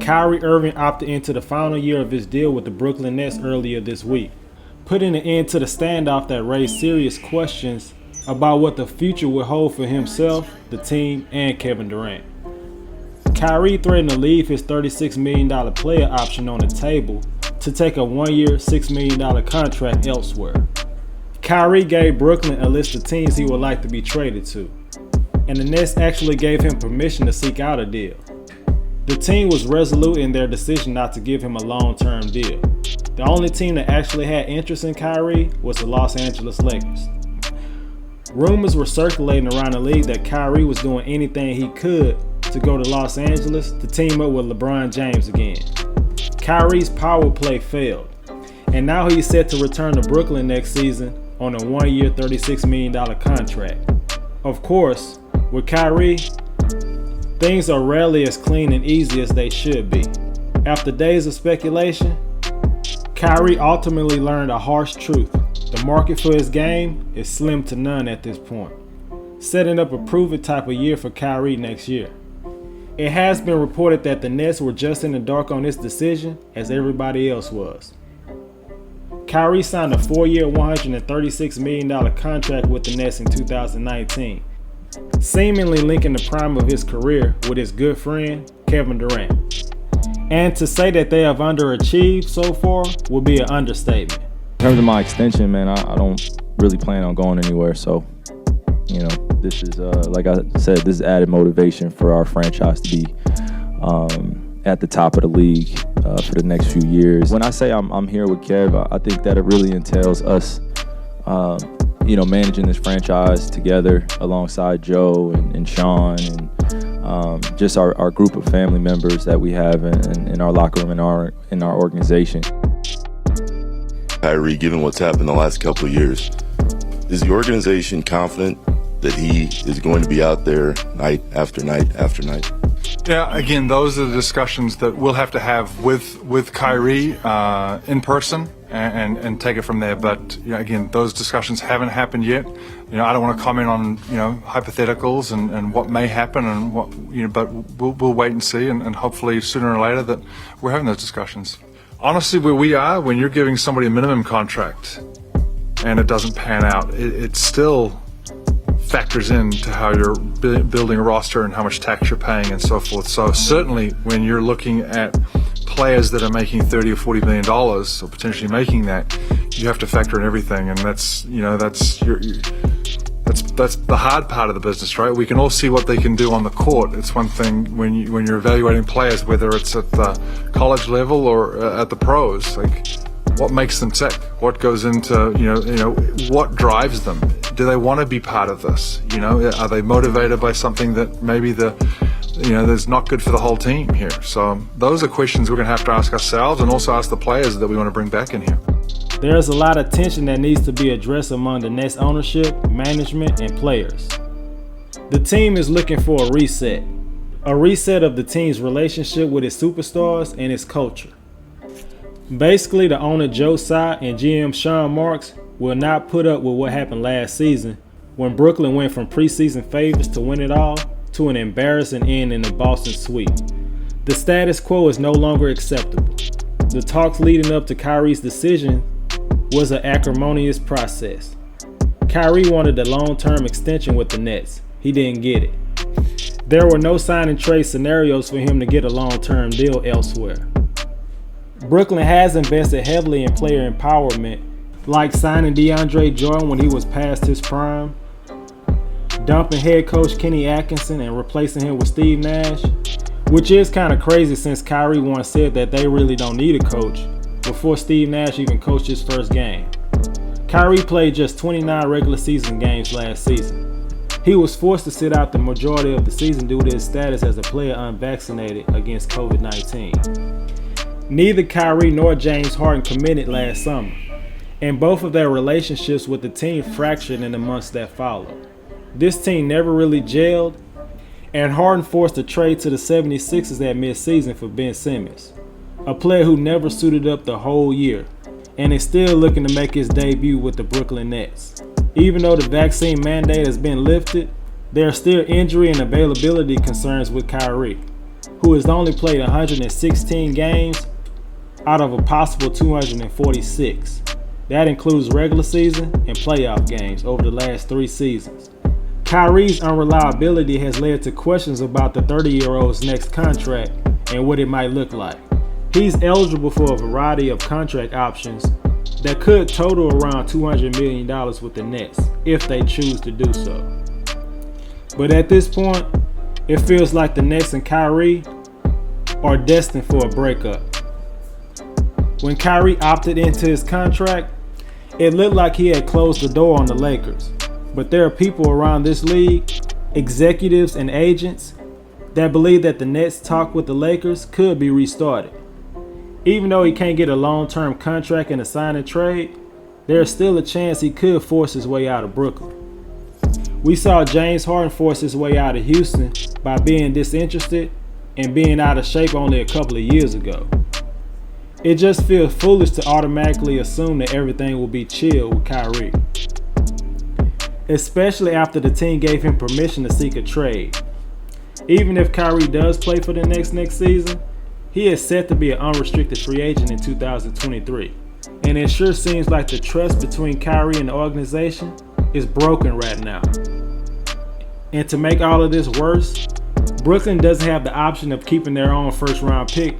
Kyrie Irving opted into the final year of his deal with the Brooklyn Nets earlier this week, putting an end to the standoff that raised serious questions about what the future would hold for himself, the team, and Kevin Durant. Kyrie threatened to leave his $36 million player option on the table to take a one-year, $6 million contract elsewhere. Kyrie gave Brooklyn a list of teams he would like to be traded to, and the Nets actually gave him permission to seek out a deal. The team was resolute in their decision not to give him a long-term deal. The only team that actually had interest in Kyrie was the Los Angeles Lakers. Rumors were circulating around the league that Kyrie was doing anything he could to go to Los Angeles to team up with LeBron James again. Kyrie's power play failed, and now he's set to return to Brooklyn next season on a one-year, $36 million contract. Of course, with Kyrie, things are rarely as clean and easy as they should be. After days of speculation, Kyrie ultimately learned a harsh truth. The market for his game is slim to none at this point, setting up a prove-it type of year for Kyrie next year. It has been reported that the Nets were just in the dark on this decision as everybody else was. Kyrie signed a 4-year, $136 million contract with the Nets in 2019, seemingly linking the prime of his career with his good friend, Kevin Durant. And to say that they have underachieved so far would be an understatement. In terms of my extension, man, I don't really plan on going anywhere. So, this is, like I said, this is added motivation for our franchise to be at the top of the league for the next few years. When I say I'm here with Kev, I think that it really entails us, managing this franchise together alongside Joe and Sean and just our group of family members that we have in our locker room, in our organization. Kyrie, given what's happened the last couple of years, is the organization confident that he is going to be out there night after night after night? Yeah, again, those are the discussions that we'll have to have with Kyrie in person and take it from there. But again, those discussions haven't happened yet. I don't want to comment on hypotheticals and what may happen and what but we'll wait and see, and hopefully sooner or later that we're having those discussions. Honestly, where we are, when you're giving somebody a minimum contract and it doesn't pan out, it still factors into how you're building a roster and how much tax you're paying and so forth. So certainly when you're looking at players that are making $30 or $40 million, or potentially making that, you have to factor in everything, and that's the hard part of the business, right? We can all see what they can do on the court. It's one thing when you're evaluating players, whether it's at the college level or at the pros, like what makes them tick? What goes into what drives them? Do they want to be part of this? Are they motivated by something that maybe that's not good for the whole team here? So those are questions we're going to have to ask ourselves, and also ask the players that we want to bring back in here. There's a lot of tension that needs to be addressed among the Nets ownership, management, and players. The team is looking for a reset of the team's relationship with its superstars and its culture. Basically, the owner Joe Tsai and GM Sean Marks will not put up with what happened last season when Brooklyn went from preseason favorites to win it all to an embarrassing end in the Boston sweep. The status quo is no longer acceptable. The talks leading up to Kyrie's decision was an acrimonious process. Kyrie wanted a long-term extension with the Nets. He didn't get it. There were no sign and trade scenarios for him to get a long-term deal elsewhere. Brooklyn has invested heavily in player empowerment, like signing DeAndre Jordan when he was past his prime, dumping head coach Kenny Atkinson and replacing him with Steve Nash, which is kind of crazy since Kyrie once said that they really don't need a coach before Steve Nash even coached his first game. Kyrie played just 29 regular season games last season. He was forced to sit out the majority of the season due to his status as a player unvaccinated against COVID-19. Neither Kyrie nor James Harden committed last summer, and both of their relationships with the team fractured in the months that followed. This team never really gelled, and Harden forced a trade to the 76ers at midseason for Ben Simmons, a player who never suited up the whole year and is still looking to make his debut with the Brooklyn Nets. Even though the vaccine mandate has been lifted, there are still injury and availability concerns with Kyrie, who has only played 116 games out of a possible 246. That includes regular season and playoff games over the last 3 seasons. Kyrie's unreliability has led to questions about the 30-year-old's next contract and what it might look like. He's eligible for a variety of contract options that could total around $200 million with the Nets if they choose to do so. But at this point, it feels like the Nets and Kyrie are destined for a breakup. When Kyrie opted into his contract, it looked like he had closed the door on the Lakers. But there are people around this league, executives and agents, that believe that the Nets' talk with the Lakers could be restarted. Even though he can't get a long-term contract and a sign and trade, there's still a chance he could force his way out of Brooklyn. We saw James Harden force his way out of Houston by being disinterested and being out of shape only a couple of years ago. It just feels foolish to automatically assume that everything will be chill with Kyrie, especially after the team gave him permission to seek a trade. Even if Kyrie does play for the next season, he is set to be an unrestricted free agent in 2023. And it sure seems like the trust between Kyrie and the organization is broken right now. And to make all of this worse, Brooklyn doesn't have the option of keeping their own first-round pick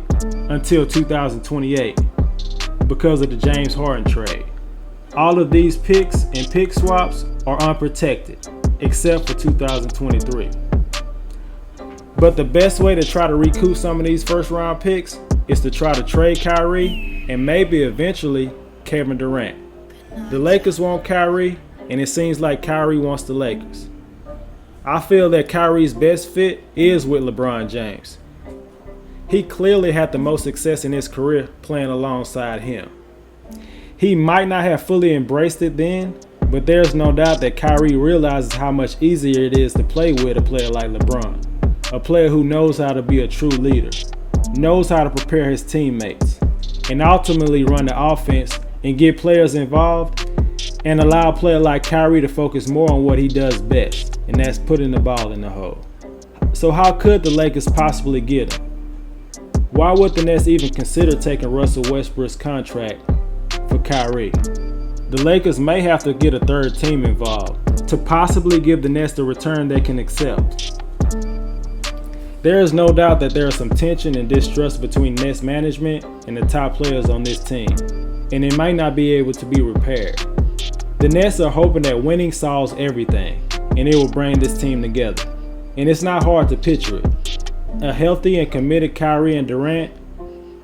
until 2028 because of the James Harden trade. All of these picks and pick swaps are unprotected, except for 2023. But the best way to try to recoup some of these first-round picks is to try to trade Kyrie and maybe eventually Kevin Durant. The Lakers want Kyrie, and it seems like Kyrie wants the Lakers. I feel that Kyrie's best fit is with LeBron James. He clearly had the most success in his career playing alongside him. He might not have fully embraced it then, but there's no doubt that Kyrie realizes how much easier it is to play with a player like LeBron. A player who knows how to be a true leader, knows how to prepare his teammates, and ultimately run the offense and get players involved and allow a player like Kyrie to focus more on what he does best, and that's putting the ball in the hole. So how could the Lakers possibly get him? Why would the Nets even consider taking Russell Westbrook's contract for Kyrie? The Lakers may have to get a third team involved to possibly give the Nets the return they can accept. There is no doubt that there is some tension and distrust between Nets management and the top players on this team, and it might not be able to be repaired. The Nets are hoping that winning solves everything, and it will bring this team together. And it's not hard to picture it. A healthy and committed Kyrie and Durant,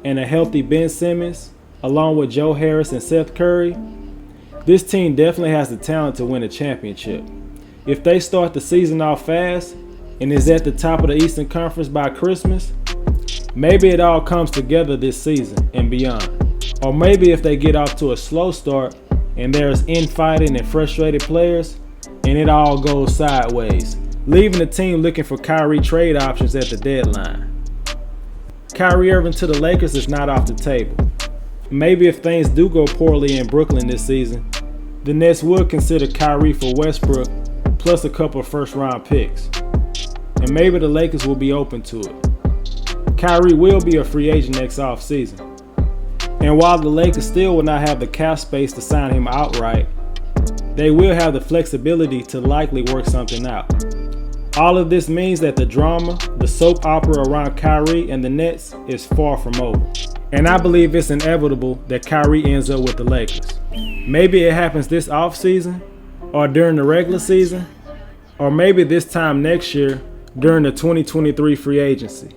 and a healthy Ben Simmons, along with Joe Harris and Seth Curry, this team definitely has the talent to win a championship. If they start the season off fast, and is at the top of the Eastern Conference by Christmas, maybe it all comes together this season and beyond. Or maybe if they get off to a slow start and there's infighting and frustrated players, and it all goes sideways, leaving the team looking for Kyrie trade options at the deadline. Kyrie Irving to the Lakers is not off the table. Maybe if things do go poorly in Brooklyn this season, the Nets would consider Kyrie for Westbrook plus a couple of first-round picks. And maybe the Lakers will be open to it. Kyrie will be a free agent next offseason. And while the Lakers still will not have the cap space to sign him outright, they will have the flexibility to likely work something out. All of this means that the drama, the soap opera around Kyrie and the Nets is far from over. And I believe it's inevitable that Kyrie ends up with the Lakers. Maybe it happens this offseason, or during the regular season, or maybe this time next year during the 2023 free agency.